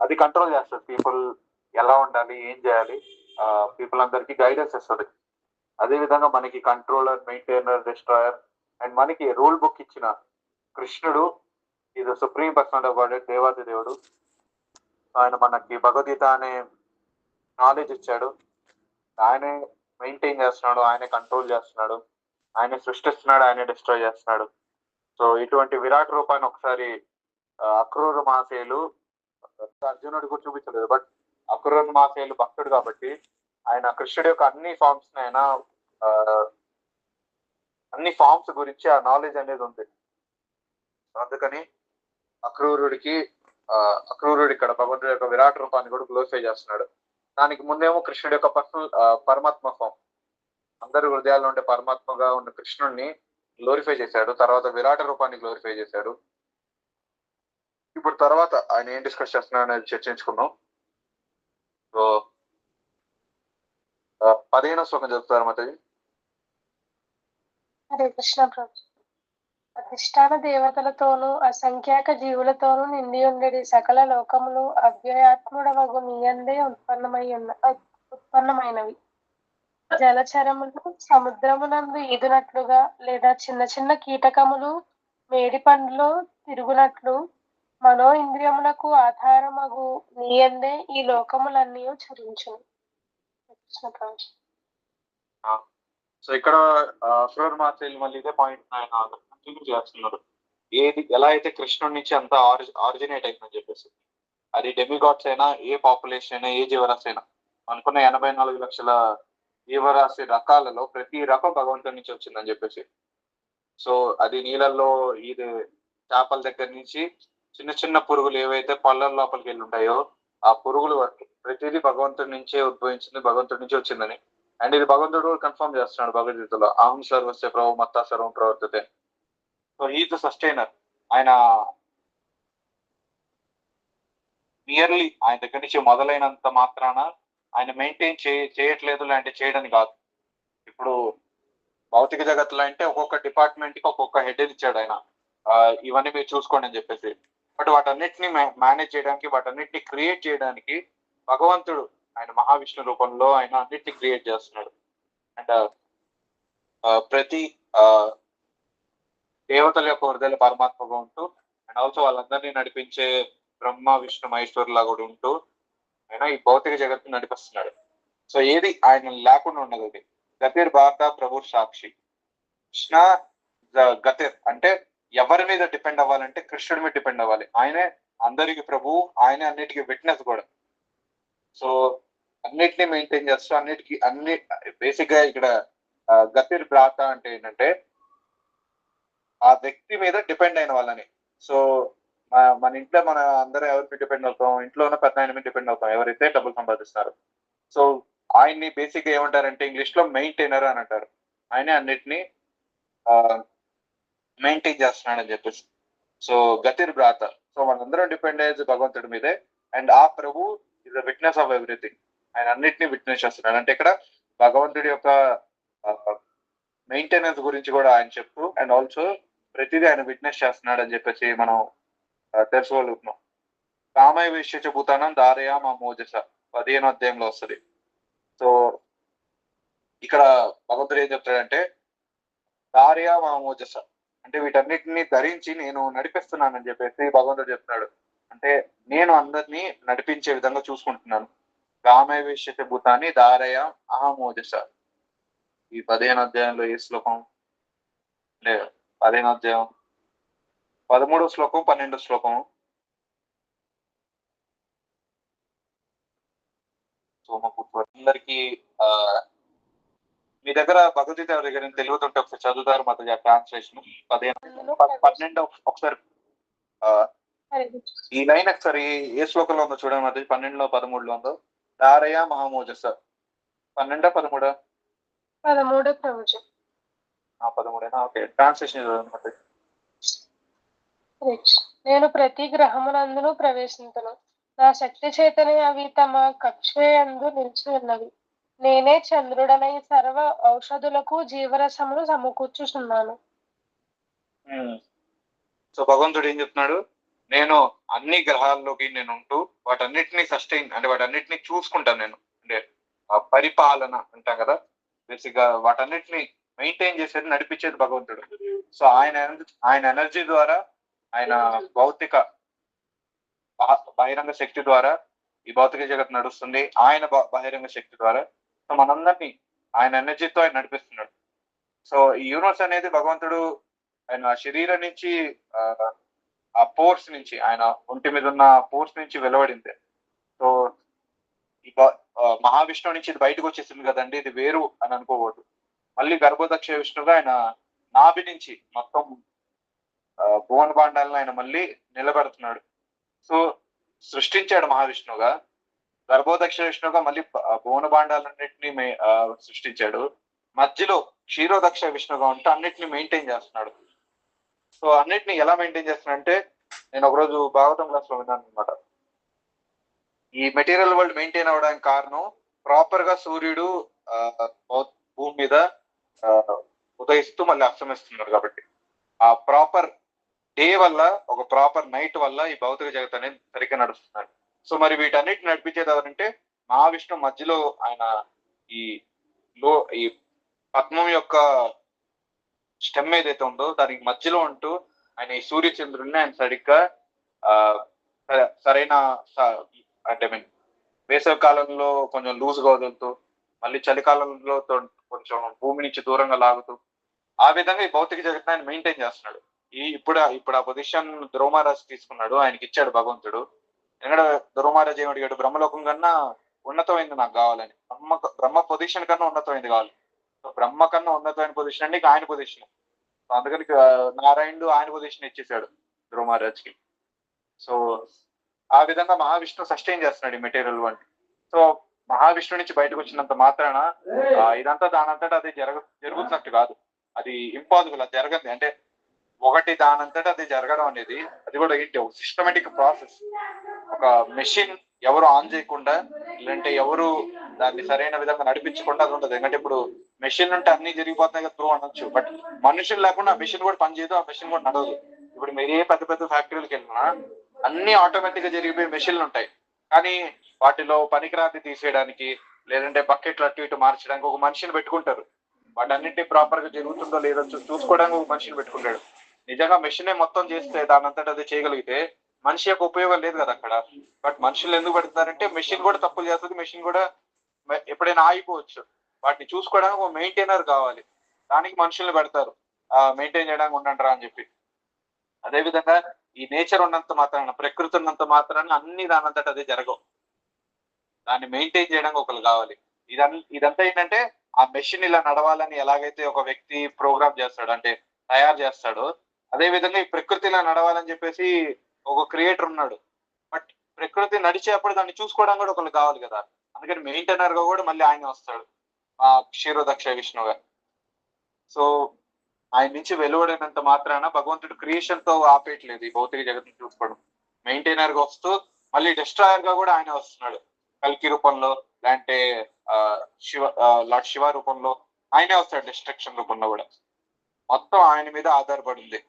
అది కంట్రోల్ చేస్తుంది. పీపుల్ ఎలా ఉండాలి, ఏం చేయాలి, పీపుల్ అందరికి గైడెన్స్ ఇస్తుంది. అదే విధంగా మనకి కంట్రోలర్, మెయింటైనర్, డిస్ట్రాయర్ అండ్ మనకి రూల్ బుక్ ఇచ్చిన కృష్ణుడు ఇది సుప్రీం పర్సనాలిటీ ఆఫ్ గాడ్, దేవాది దేవుడు. ఆయన మనకి భగవద్గీత అనే నాలెడ్జ్ ఇచ్చాడు. ఆయనే మెయింటైన్ చేస్తున్నాడు, ఆయనే కంట్రోల్ చేస్తున్నాడు, ఆయనే సృష్టిస్తున్నాడు, ఆయనే డిస్ట్రాయ్ చేస్తున్నాడు. సో ఇటువంటి విరాట్ రూపాన్ని ఒకసారి అక్రూర మహాశయులు అర్జునుడి కూడా చూపించలేదు, బట్ అక్రూర మహాశయులు భక్తుడు కాబట్టి ఆయన కృష్ణుడి యొక్క అన్ని ఫార్మ్స్ గురించి ఆ నాలెడ్జ్ అనేది ఉంది. అందుకని అక్రూరుడు ఇక్కడ భగవంతుడి యొక్క విరాట్ రూపాన్ని కూడా గ్లోరిఫై చేస్తున్నాడు. దానికి ముందేమో కృష్ణుడి యొక్క పరమాత్మ ఫామ్, అందరి హృదయాల్లో ఉండే పరమాత్మగా ఉన్న కృష్ణుడిని గ్లోరిఫై చేశాడు. తర్వాత విరాట రూపాన్ని గ్లోరిఫై చేశాడు. ఇప్పుడు తర్వాత ఆయన ఏం డిస్కస్ చేస్తున్నాడు అనేది చర్చించుకుందాం. సో 15వ శ్లోకం చదువుతారు మాతాజీ. హరే కృష్ణ ప్రభు. అధిష్టాన దేవతలతోనూ అసంఖ్యాక జీవులతోనూ నిండి ఉండేది సకల లోకములు అవ్యయాత్ముడవగు నీయందే ఉత్పన్నమైనవి. జలచరములు సముద్రమునందు ఈదునట్లుగా లేదా చిన్న చిన్న కీటకములు మేడి పండ్లో తిరుగునట్లు మనో ఇంద్రియములకు ఆధారమగు నీయందే ఈ లోకములన్నీ చరించును. సో ఇక్కడ అక్రూర మహాశయులు మళ్ళీ ఇదే పాయింట్ ఆయన కంటిన్యూ చేస్తున్నారు. ఎలా అయితే కృష్ణుడి నుంచి అంతా ఆరిజినేట్ అయిందని చెప్పేసి, అది డెమిగాడ్స్ అయినా, ఏ పాపులేషన్ అయినా, ఏ జీవరాశి అయినా, అనుకున్న 84 లక్షల జీవరాశి రకాలలో ప్రతి రకం భగవంతుడి నుంచి వచ్చిందని చెప్పేసి. సో అది నీళ్ళల్లో ఇది చేపల దగ్గర నుంచి చిన్న చిన్న పురుగులు ఏవైతే పళ్ళ లోపలికి వెళ్ళి ఉంటాయో ఆ పురుగులు వరకు ప్రతిదీ భగవంతుడి నుంచే ఉద్భవించింది, భగవంతుడి నుంచి వచ్చిందని. అండ్ ఇది భగవంతుడు కన్ఫర్మ్ చేస్తున్నాడు భగవద్గీతలో, అహం సర్వస్య ప్రభు మత్తా సర్వం ప్రవర్తతే. So he the sustainer. ఆయన నియర్లీ ఆయన దగ్గర నుంచి మొదలైనంత మాత్రాన ఆయన మెయింటైన్ చేయట్లేదు, లాంటి చేయడని కాదు. ఇప్పుడు భౌతిక జగత్తులో అంటే ఒక్కొక్క డిపార్ట్మెంట్ కి ఒక్కొక్క హెడ్ ఇచ్చాడు ఆయన, ఇవన్నీ మీరు చూసుకోండి అని చెప్పేసి. బట్ వాటన్నిటిని మేనేజ్ చేయడానికి, వాటన్నిటిని క్రియేట్ చేయడానికి భగవంతుడు ఆయన మహావిష్ణు రూపంలో ఆయన అన్నిటిని క్రియేట్ చేస్తున్నాడు. అండ్ ప్రతి దేవతల యొక్క హృదయాల పరమాత్మగా ఉంటూ అండ్ ఆల్సో వాళ్ళందరినీ నడిపించే బ్రహ్మ విష్ణు మహేశ్వరులా కూడా ఉంటూ ఆయన ఈ భౌతిక జగత్తును నడిపిస్తున్నాడు. సో ఏది ఆయన లేకుండా ఉండదు. అది గతిర్ భారత ప్రభు సాక్షి. కృష్ణ గతిర్ అంటే ఎవరి మీద డిపెండ్ అవ్వాలంటే కృష్ణుడి మీద డిపెండ్ అవ్వాలి. ఆయనే అందరికి ప్రభు, ఆయనే అన్నిటికీ విట్నెస్ కూడా. సో అన్నిటినీ మెయింటైన్ చేస్తూ అన్ని బేసిక్ గా ఇక్కడ గతిర్ భ్రాత అంటే ఏంటంటే ఆ వ్యక్తి మీద డిపెండ్ అయిన వాళ్ళని. సో మన ఇంట్లో మన అందరూ ఎవరి మీద డిపెండ్ అవుతాం, ఇంట్లో ఉన్న పెద్ద ఆయన మీద డిపెండ్ అవుతాం, ఎవరైతే డబ్బులు సంపాదిస్తారు. సో ఆయన్ని బేసిక్ గా ఏమంటారంటే ఇంగ్లీష్ లో మెయింటైనర్ అని అంటారు. ఆయనే అన్నిటినీ మెయింటైన్ చేస్తున్నాడు అని చెప్పేసి. సో గతిర్ భ్రాత. సో మనందరం డిపెండ్ అయ్యేది భగవంతుడి మీదే. అండ్ ఆ ప్రభు is the witness of everything. ఆయన అన్నిటినీ విట్నెస్ చేస్తున్నాడు. అంటే ఇక్కడ భగవంతుడి యొక్క మెయింటెనెన్స్ గురించి కూడా ఆయన చెప్తూ అండ్ ఆల్సో ప్రతిదీ ఆయన విట్నెస్ చేస్తున్నాడు అని చెప్పేసి మనం తెలుసుకోగలుగుతున్నాం. రామయ విషయ భూతానం దారయా మా మోజస 15వ అధ్యాయంలో వస్తుంది. సో ఇక్కడ భగవంతుడు ఏం చెప్తాడంటే దారయా మా మోజస అంటే వీటన్నిటిని ధరించి నేను నడిపిస్తున్నానని చెప్పేసి భగవంతుడు చెప్తున్నాడు. అంటే నేను అందరినీ నడిపించే విధంగా చూసుకుంటున్నాను. రామయ విషయ భూతాన్ని దారయ అహమోజస. ఈ 15వ అధ్యాయంలో ఏ శ్లోకం లేదు, 15వ అధ్యాయం 13వ శ్లోకం 12వ శ్లోకం. అందరికి మీ దగ్గర భగవద్గీత ఎవరి దగ్గర తెలుగుతుంటే ఒకసారి చదువుతారు మాతో ట్రాన్స్లేషన్ 12 ఒకసారి ఈ లైన్ ఒకసారి ఏ శ్లోకంలో ఉందో చూడండి మాది. 12లో 13లో ఉందో. దారయ మహామోజస 12 13 13 ఓకే. ట్రాన్స్లేషన్ చదవండి. నేను ప్రతి గ్రహమునందును ప్రవేశించను. నా శక్తి చేతనే అవి తమ కక్షయందు నిలిచి ఉన్నవి. నేనే చంద్రుడనై సర్వ ఔషధులకు జీవరసమును సమకూర్చుచున్నాను. సో భగవంతుడు ఏం చెప్తున్నాడు? నేను అన్ని గ్రహాల్లోకి నేను ఉంటూ వాటన్నిటిని సస్టైన్ అంటే వాటన్నిటిని చూసుకుంటాను నేను. అంటే పరిపాలన అంటాం కదా, బేసిక్ గా వాటన్నిటిని మెయింటైన్ చేసేది, నడిపించేది భగవంతుడు. సో ఆయన ఎనర్జీ ద్వారా, ఆయన భౌతిక బహిరంగ శక్తి ద్వారా ఈ భౌతిక జగత్తు నడుస్తుంది. ఆయన బహిరంగ శక్తి ద్వారా సో మనందరినీ ఆయన ఎనర్జీతో ఆయన నడిపిస్తున్నాడు. సో ఈ యూనివర్స్ అనేది భగవంతుడు ఆయన శరీరం నుంచి ఆ పోర్స్ నుంచి, ఆయన ఒంటి మీద ఉన్న పోర్స్ నుంచి వెలువడింది. సో ఈ మహావిష్ణువు నుంచి ఇది బయటకు వచ్చేసింది కదండి, ఇది వేరు అని అనుకోకూడదు. మళ్ళీ గర్భోదక్ష విష్ణువుగా ఆయన నాభి నుంచి మొత్తం భువన భాండాలను ఆయన మళ్ళీ నిలబెడుతున్నాడు. సో సృష్టించాడు మహావిష్ణువుగా, గర్భోదక్ష విష్ణువుగా మళ్ళీ భువన భాండాలన్నింటినీ సృష్టించాడు. మధ్యలో క్షీరోదక్ష విష్ణువుగా ఉంటే అన్నిటిని మెయింటైన్ చేస్తున్నాడు. సో అన్నిటిని ఎలా మెయింటైన్ చేస్తున్నాడంటే, నేను ఒకరోజు భాగవతం క్లాస్ లో విన్నాను అనమాట. ఈ మెటీరియల్ వరల్డ్ మెయింటైన్ అవ్వడానికి కారణం ప్రాపర్ గా సూర్యుడు భూమి మీద ఉదయిస్తూ మళ్ళీ అస్తమిస్తున్నాడు కాబట్టి, ఆ ప్రాపర్ డే వల్ల, ఒక ప్రాపర్ నైట్ వల్ల ఈ భౌతిక జగత్ అనేది సరిగ్గా నడుస్తున్నాడు. సో మరి వీటన్నిటిని నడిపించేది ఎవరంటే మహావిష్ణు. మధ్యలో ఆయన ఈ పద్మం యొక్క స్టెమ్ ఏదైతే ఉందో దానికి మధ్యలో ఉంటూ ఆయన ఈ సూర్యచంద్రుడిని ఆయన సరిగ్గా సరైన అంటే మీన్ వేసవి కాలంలో కొంచెం లూజ్గా వదులుతూ, మళ్ళీ చలికాలంలో కొంచెం భూమి నుంచి దూరంగా లాగుతూ, ఆ విధంగా ఈ భౌతిక జగత్తుని ఆయన మెయింటైన్ చేస్తున్నాడు. ఇప్పుడు ఆ పొజిషన్ ధ్రువమహారాజ్ తీసుకున్నాడు, ఆయనకి ఇచ్చాడు భగవంతుడు. ఎందుకంటే ధ్రువమహారాజ్ ఏమి అడిగాడు, బ్రహ్మలోకం కన్నా ఉన్నతమైంది నాకు కావాలని. బ్రహ్మ పొజిషన్ కన్నా ఉన్నతమైంది కావాలి. సో బ్రహ్మ కన్నా ఉన్నతమైన పొజిషన్ అంటే ఆయన పొజిషన్. సో అందుకని నారాయణుడు ఆయన పొజిషన్ ఇచ్చేసాడు ధ్రువమహారాజ్కి. సో ఆ విధంగా మహావిష్ణు సస్టైన్ చేస్తున్నాడు ఈ మెటీరియల్ వరల్డ్. సో మహావిష్ణు నుంచి బయటకు వచ్చినంత మాత్రాన ఇదంతా దానంతటా అది జరుగుతున్నట్టు కాదు, అది ఇంపాసిబుల్, అది జరగదు. అంటే ఒకటి దానంతటా అది జరగడం అనేది, అది కూడా ఏంటి, ఒక సిస్టమేటిక్ ప్రాసెస్. ఒక మెషిన్ ఎవరు ఆన్ చేయకుండా, లేదంటే ఎవరు దాన్ని సరైన విధంగా నడిపించకుండా అది ఉండదు. ఎందుకంటే ఇప్పుడు మెషిన్ ఉంటే అన్ని జరిగిపోతాయి కదా త్రూ అనొచ్చు, బట్ మనుషులు లేకుండా మెషిన్ కూడా పనిచేయదు, ఆ మెషిన్ కూడా నడవదు. ఇప్పుడు మీరు ఏ పెద్ద పెద్ద ఫ్యాక్టరీలకు వెళ్ళినా అన్ని ఆటోమేటిక్ గా జరిగిపోయే మెషిన్లు ఉంటాయి, కానీ వాటిలో పనికిరాది తీసేయడానికి, లేదంటే బకెట్లు అటు ఇటు మార్చడానికి ఒక మనిషిని పెట్టుకుంటారు. వాటన్నింటినీ ప్రాపర్ గా జరుగుతుందో లేదో చూసుకోవడానికి ఒక మనిషిని పెట్టుకుంటాడు. నిజంగా మెషినే మొత్తం చేస్తే, దాని అంతటా అది చేయగలిగితే మనిషి యొక్క ఉపయోగం లేదు కదా అక్కడ. బట్ మనుషులు ఎందుకు పెడతారంటే మెషిన్ కూడా తప్పులు చేస్తుంది, మెషిన్ కూడా ఎప్పుడైనా ఆగిపోవచ్చు. వాటిని చూసుకోవడానికి ఒక మెయింటైనర్ కావాలి, దానికి మనుషుల్ని పెడతారు మెయింటైన్ చేయడానికి ఉండండి అని చెప్పి. అదే విధంగా ఈ నేచర్ ఉన్నంత మాత్రాన, ప్రకృతి ఉన్నంత మాత్రాన అన్ని దానంతట అదే జరగవు. దాన్ని మెయింటైన్ చేయడానికి ఒకరు కావాలి. ఇదంతా ఏంటంటే ఆ మెషిన్ ఇలా నడవాలని ఎలాగైతే ఒక వ్యక్తి ప్రోగ్రామ్ చేస్తాడు, అంటే తయారు చేస్తాడో, అదే విధంగా ఈ ప్రకృతి ఇలా నడవాలని చెప్పేసి ఒక క్రియేటర్ ఉన్నాడు. బట్ ప్రకృతి నడిచేప్పుడు దాన్ని చూసుకోవడం కూడా ఒకరు కావాలి కదా. అందుకని మెయింటైనర్ గా కూడా మళ్ళీ ఆయన వస్తాడు, ఆ క్షీరోదక్ష విష్ణువుగా. సో ఆయన నుంచి వెలువడినంత మాత్రాన భగవంతుడు క్రియేషన్ తో ఆపేయట్లేదు ఈ భౌతిక జగత్తుని చూసుకోవడం. మెయింటైనర్ గా వస్తూ మళ్ళీ డిస్ట్రాయర్ గా కూడా ఆయన వస్తున్నాడు, కల్కి రూపంలో, లేదంటే లార్డ్ శివ రూపంలో ఆయనే వస్తాడు, డిస్ట్రక్షన్ రూపంలో కూడా. మొత్తం ఆయన మీద ఆధారపడింది.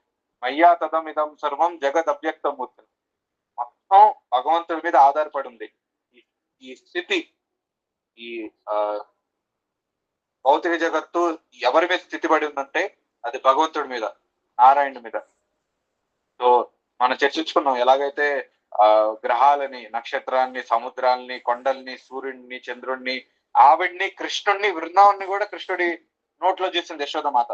మయ్యా తదమిదం సర్వం జగద్ అవ్యక్తం అవుతుంది, మొత్తం భగవంతుడి మీద ఆధారపడి ఉంది ఈ స్థితి. ఈ భౌతిక జగత్తు ఎవరి మీద స్థితి పడి ఉందంటే అది భగవంతుడి మీద, నారాయణుడి మీద. సో మనం చర్చించుకున్నాం ఎలాగైతే గ్రహాలని, నక్షత్రాన్ని, సముద్రాల్ని, కొండల్ని, సూర్యుడిని, చంద్రుడిని, ఆవిడ్ని, కృష్ణుడిని, వృందావుని కూడా కృష్ణుడి నోట్లో చేసింది యశోదమాత.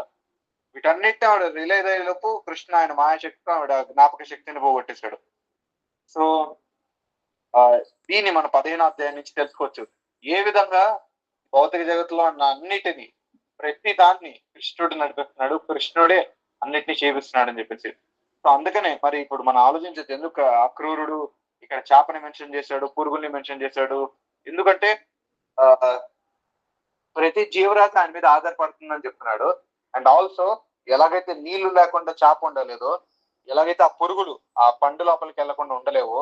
వీటన్నిటిని ఆవిడ రిలైజ్ అయ్యేలోపు కృష్ణ ఆయన మాయాశక్తితో ఆవిడ జ్ఞాపక శక్తిని పోగొట్టేశాడు. సో దీన్ని మన 15వ అధ్యాయం నుంచి తెలుసుకోవచ్చు, ఏ విధంగా భౌతిక జగత్తులో ఉన్న అన్నిటినీ, ప్రతి దాన్ని కృష్ణుడు నడిపిస్తున్నాడు, కృష్ణుడే అన్నిటినీ చేపిస్తున్నాడు అని చెప్పేసి. సో అందుకనే మరి ఇప్పుడు మనం ఆలోచించచ్చు, ఎందుకు అక్రూరుడు ఇక్కడ చేపని మెన్షన్ చేశాడు, పురుగుల్ని మెన్షన్ చేశాడు. ఎందుకంటే ప్రతి జీవరాశి ఆయన మీద ఆధారపడుతుందని చెప్తున్నాడు. అండ్ ఆల్సో ఎలాగైతే నీళ్లు లేకుండా చేప ఉండలేదో, ఎలాగైతే ఆ పురుగులు ఆ పండు లోపలికి వెళ్లకుండా ఉండలేవో,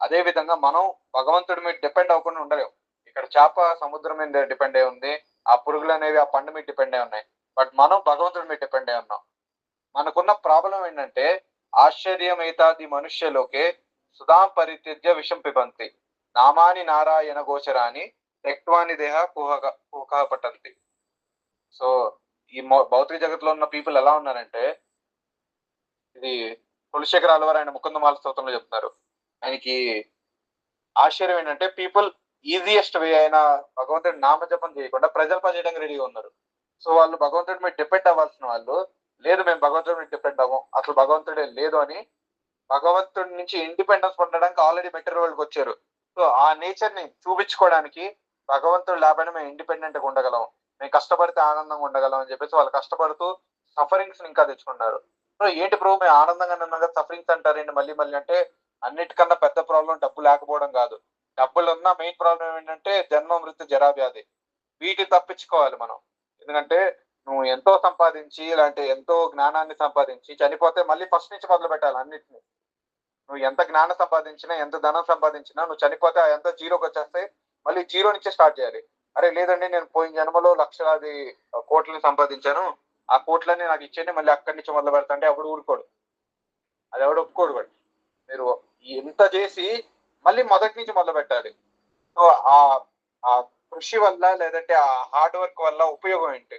అదే విధంగా మనం భగవంతుడి మీద డిపెండ్ అవ్వకుండా ఉండలేవు. ఇక్కడ చేప సముద్రం మీద డిపెండ్ అయి ఉంది, ఆ పురుగులు అనేవి ఆ పండు మీద డిపెండ్ అయి ఉన్నాయి, బట్ మనం భగవంతుడి మీద డిపెండ్ అయి ఉన్నాం. మనకున్న ప్రాబ్లం ఏంటంటే ఆశ్చర్యమైతాది మనుష్యలోకే సుధాం పరిత్యజ్య విషం పిబంతి నామాని నారాయణ గోచరాన్ని తెక్వాని దేహ కుహ పట్టంతి. సో ఈ భౌతిక జగత్తులో ఉన్న పీపుల్ ఎలా ఉన్నారంటే, ఇది కులశేఖర అలవారు ఆయన ముకుందమాల స్తోత్రంలో చెప్తున్నారు. ఆయనకి ఆశ్చర్యం ఏంటంటే, పీపుల్ ఈజియెస్ట్ వే అయిన భగవంతుడి నామజపం చేయకుండా ప్రజలు పనిచేయడానికి రెడీగా ఉన్నారు. సో వాళ్ళు భగవంతుడి మీద డిపెండ్ అవ్వాల్సిన వాళ్ళు, లేదు మేము భగవంతుడి మీద డిపెండ్ అవ్వం, అసలు భగవంతుడే లేదు అని భగవంతుడి నుంచి ఇండిపెండెన్స్ పొందడానికి ఆల్రెడీ మెటీరియల్ వరల్డ్కి వచ్చారు. సో ఆ నేచర్ ని చూపించుకోవడానికి భగవంతుడు లేకపోయినా మేము ఇండిపెండెంట్ గా ఉండగలం, మేము కష్టపడితే ఆనందంగా ఉండగలం అని చెప్పేసి వాళ్ళు కష్టపడుతూ సఫరింగ్స్ ఇంకా తెచ్చుకున్నారు. సో ఏంటి ప్రభు మేము ఆనందంగా ఉన్నాగా సఫరింగ్స్ అంటారండి మళ్ళీ మళ్ళీ అంటే, అన్నిటికన్నా పెద్ద ప్రాబ్లం డబ్బు లేకపోవడం కాదు. డబ్బులు ఉన్న మెయిన్ ప్రాబ్లం ఏంటంటే జన్మ మృత్యు జరావ్యాధి. వీటిని తప్పించుకోవాలి మనం. ఎందుకంటే నువ్వు ఎంతో సంపాదించి ఇలాంటి ఎంతో జ్ఞానాన్ని సంపాదించి చనిపోతే మళ్ళీ ఫస్ట్ నుంచి మొదలు పెట్టాలి అన్నిటిని. నువ్వు ఎంత జ్ఞానం సంపాదించినా ఎంత ధనం సంపాదించినా నువ్వు చనిపోతే ఎంత జీరోకి వచ్చేస్తే మళ్ళీ జీరో నుంచే స్టార్ట్ చేయాలి. అరే లేదండి నేను పోయిన జన్మలో లక్షలాది కోట్లని సంపాదించాను, ఆ కోట్లన్నీ నాకు ఇచ్చేయండి మళ్ళీ అక్కడి నుంచి మొదలు పెడతా అంటే అప్పుడు ఊరుకోడు, అది ఎవడు ఒప్పుకోడు కూడా. మీరు ఎంత చేసి మళ్ళీ మొదటి నుంచి మొదలు పెట్టాలి. సో ఆ కృషి వల్ల లేదంటే ఆ హార్డ్ వర్క్ వల్ల ఉపయోగం ఏంటి,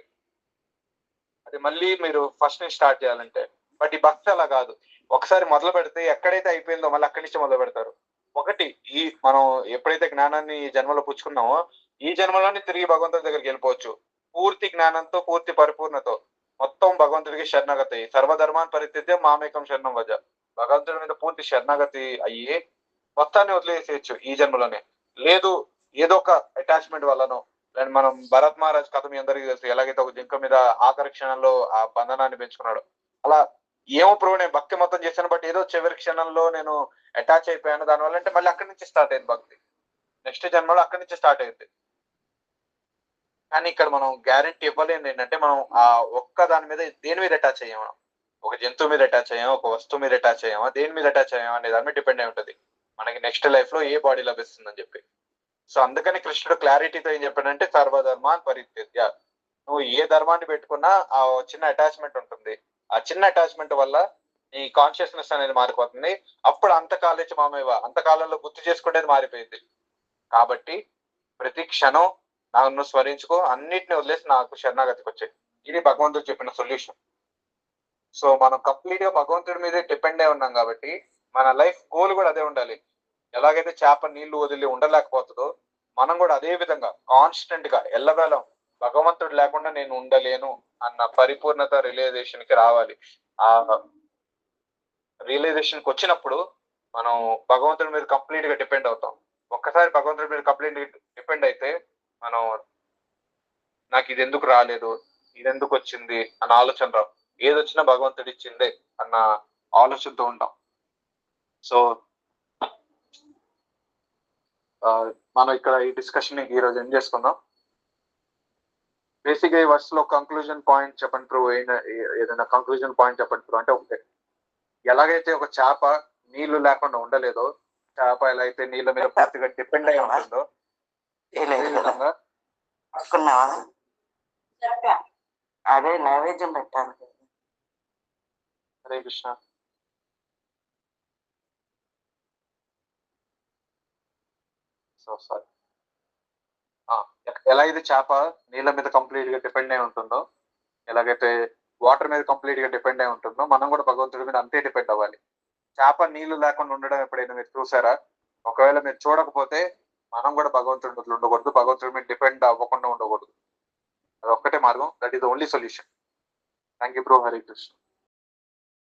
అది మళ్ళీ మీరు ఫస్ట్ నుంచి స్టార్ట్ చేయాలంటే. బట్ ఈ భక్తి అలా కాదు, ఒకసారి మొదలు పెడితే ఎక్కడైతే అయిపోయిందో మళ్ళీ అక్కడి నుంచి మొదలు పెడతారు. ఒకటి ఈ మనం ఎప్పుడైతే జ్ఞానాన్ని ఈ జన్మలో పుచ్చుకున్నామో ఈ జన్మలోనే తిరిగి భగవంతుడి దగ్గరికి వెళ్ళిపోవచ్చు. పూర్తి జ్ఞానంతో పూర్తి పరిపూర్ణతో మొత్తం భగవంతుడికి శరణాగతి, సర్వధర్మాన్ని పరిత్యజ్య మామేకం శరణం వజ. భగవంతుడి మీద పూర్తి శరణాగతి అయ్యి మొత్తాన్ని వదిలేసేయచ్చు ఈ జన్మలోనే. లేదు ఏదో ఒక అటాచ్మెంట్ వల్లనో, మనం భరత్ మహారాజ్ కథ మీ అందరికీ తెలుసు, ఎలాగైతే ఒక జింక మీద ఆఖరి క్షణంలో ఆ బంధనాన్ని పెంచుకున్నాడు. అలా ఏమో ప్రభు నేను భక్తి మొత్తం చేశాను బట్ ఏదో చివరి క్షణంలో నేను అటాచ్ అయిపోయాను దానివల్ల అంటే మళ్ళీ అక్కడి నుంచి స్టార్ట్ అయింది భక్తి, నెక్స్ట్ జన్మలో అక్కడి నుంచి స్టార్ట్ అయింది. కానీ ఇక్కడ మనం గ్యారెంటీ ఇవ్వలేదు ఏంటంటే, మనం ఆ ఒక్క దాని మీద దేని మీద అటాచ్ అయ్యాము, ఒక జంతువు మీద అటాచ్ అయ్యాము, ఒక వస్తువు మీద అటాచ్ అయ్యామా, దేని మీద అటాచ్ అయ్యామా అనే దాని మీద డిపెండ్ అయి ఉంటుంది మనకి నెక్స్ట్ లైఫ్ లో ఏ బాడీ లభిస్తుందని చెప్పి. సో అందుకని కృష్ణుడు క్లారిటీతో ఏం చెప్పాడంటే సర్వధర్మాన్ పరిత్యజ్య. నువ్వు ఏ ధర్మాన్ని పెట్టుకున్నా ఆ చిన్న అటాచ్మెంట్ ఉంటుంది, ఆ చిన్న అటాచ్మెంట్ వల్ల నీ కాన్షియస్నెస్ అనేది మారిపోతుంది. అప్పుడు అంతకాలించి మామయ్య అంతకాలంలో గుర్తు చేసుకునేది మారిపోయింది. కాబట్టి ప్రతి క్షణం నన్ను స్మరించుకో, అన్నిటిని వదిలేసి నాకు శరణాగతికి వచ్చాయి. ఇది భగవంతుడు చెప్పిన సొల్యూషన్. సో మనం కంప్లీట్ గా భగవంతుడి మీద డిపెండ్ అయి ఉన్నాం కాబట్టి మన లైఫ్ గోల్ కూడా అదే ఉండాలి. ఎలాగైతే చేప నీళ్లు వదిలి ఉండలేకపోతుందో మనం కూడా అదే విధంగా కాన్స్టెంట్ గా ఎల్లవేళం భగవంతుడు లేకుండా నేను ఉండలేను అన్న పరిపూర్ణత రియలైజేషన్ కి రావాలి. ఆ రియలైజేషన్ కి వచ్చినప్పుడు మనం భగవంతుడి మీద కంప్లీట్ గా డిపెండ్ అవుతాం. ఒక్కసారి భగవంతుడి మీద కంప్లీట్ డిపెండ్ అయితే మనం నాకు ఇది ఎందుకు రాలేదు, ఇది ఎందుకు వచ్చింది అన్న ఆలోచన రావు. ఏదొచ్చినా భగవంతుడు ఇచ్చిందే అన్న ఆలోచనతో ఉంటాం. సో మనం ఇక్కడ ఈ డిస్కషన్ ఈ రోజు ఏం చేసుకుందాం. బేసిక్ గా ఈ వర్స్ లో కంక్లూజన్ పాయింట్ చెప్పండి ప్రూ, ఏదైనా కంక్లూజన్ పాయింట్ చెప్పండి ప్రూ. అంటే ఒకటే, ఎలాగైతే ఒక చేప నీళ్లు లేకుండా ఉండలేదో, చేప ఎలా అయితే నీళ్ళ మీద పూర్తిగా డిపెండ్ అయి ఉంటుందో, అదే నైవేద్యం పెట్టాను. హరే కృష్ణ. సో సారీ, ఎలా అయితే చేప నీళ్ళ మీద కంప్లీట్ గా డిపెండ్ అయి ఉంటుందో, ఎలాగైతే వాటర్ మీద కంప్లీట్ గా డిపెండ్ అయి ఉంటుందో, మనం కూడా భగవంతుడి మీద అంతే డిపెండ్ అవ్వాలి. చేప నీళ్లు లేకుండా ఉండడం ఎప్పుడైనా మీరు చూసారా? ఒకవేళ మీరు చూడకపోతే మనం కూడా భగవంతుడి మీద ఉండకూడదు, భగవంతుడి మీద డిపెండ్ అవ్వకుండా ఉండకూడదు. అది ఒక్కటే మార్గం, that is the only solution. Thank you bro. Hare Krishna.